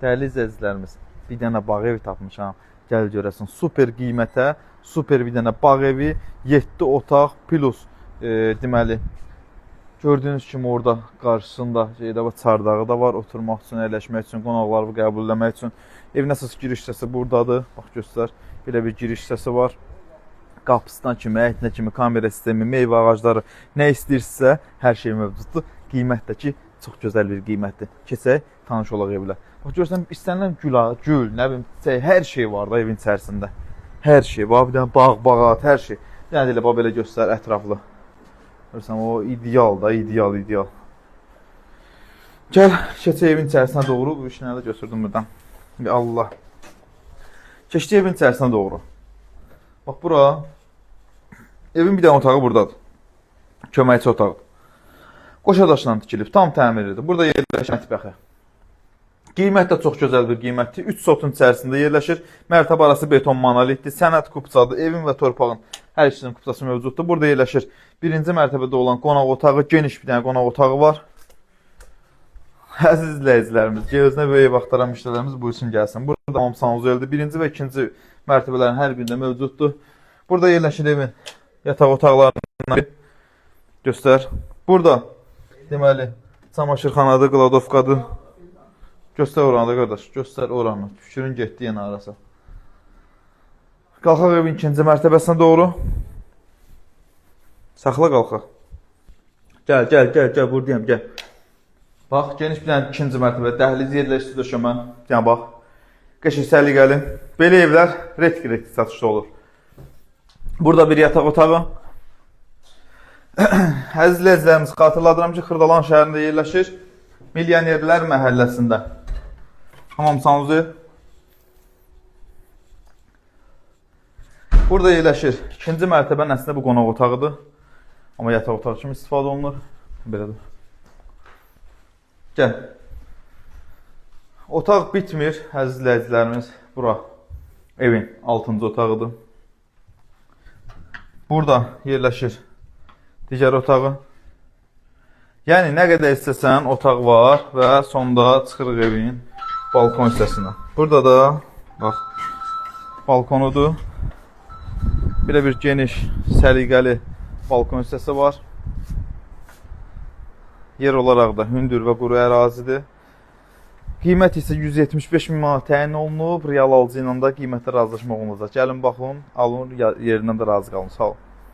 Dəyərli izləyicilərimiz, bir dənə bağ evi tapmışam. Gəl görəsən, super qiymətə, super bir dənə bağ evi, 7 otaq plus deməli gördüyünüz kimi orada qarşısında çardağı da var, oturmaq üçün, əyləşmək üçün, qonaqları qəbul etmək üçün. Evin əsas giriş hissəsi buradadır. Bax göstər, belə bir giriş hissəsi var. Qapısından kimi, əyitinə kimi kamera sistemi, meyvə ağacları, nə istəyirsə hər şey mövcuddur. Qiymət də ki, çox gözəl bir qiymətdir. Keçək, tanış olaq evlə. Bax görsən, istənilən gül, nə bilim, hər şey var da evin içərisində. Hər şey var, bir dənə bağ-bağat, hər şey. Yəni elə belə göstər ətraflı. Görsən, o ideal da, ideal. Gəl, keçək evin içərisinə doğru. Bu işləri də götürdüm buradan. Allah. Keçdik evin içərisinə doğru. Bax, bura. Evin bir dənə otağı buradadır. Köməkçi otaqdır. Qoşa daşla tikilib, tam təmirlidir. Burada yerləşir mətbəxə. Qiymət də çox gözəl bir qiymətdir. 3 sotun içərisində yerləşir. Mərtəbə arası beton monolitdir. Sənəd kupçadır. Evin və torpağın hər ikisinin kupçası mövcuddur. Burada yerləşir. Birinci mərtəbədə olan qonaq otağı, geniş bir dənə qonaq otağı var. Əziz izləyicilərimiz, gözünə böyük vaxtlara müştərilərimiz buyursun gəlsin. Burada hamam sanuzeldir. Birinci və ikinci mərtəbələrin hər birində mövcuddur. Burada yerləşir evin yataq otaqlarından göstər. Burada deməli çamaşırxanadır, qladovkadır. Göstər oranı da qardaş, göstər oranı. Fikrin getdi yenə arası. Qalxaq evin ikinci mərtəbəsinə doğru. Saxla qalxaq. Gəl, buradayım, gəl. Bax, geniş bir dənə ikinci mərtəbə, dəhliz yerləşdi döşəmə. Yəni bax, qəşəng səliqəli. Belə evlər redki satışda olur. Burada bir yataq otağı. Əziz izləyicilərimiz, xatırladıram ki, Xırdalan şəhərində yerləşir. Milyonerlər məhəlləsində. Hamam sanuzel. Burada yerləşir. İkinci mərtəbənin əslində bu qonaq otağıdır. Amma yataq otağı kimi istifadə olunur. Belədir. Gəl. Otaq bitmir, əziz izləyicilərimiz. Bura evin 6-cı otağıdır. Burada yerləşir digər otağı. Yəni, nə qədər istəsən otaq var və sonda çıxırıq evin balkon hissəsinə. Burada da, bax, balkonudur. Belə bir geniş, səliqəli balkon hissəsi var. Yer olaraq da hündür və quru ərazidir. Qiymət isə 175 min manat təyin olunub. Real alıcı ilə də qiymətdə razılaşmaq olunacaq. Gəlin, baxın, alın, yerindən də razı qalın. Sağ olun.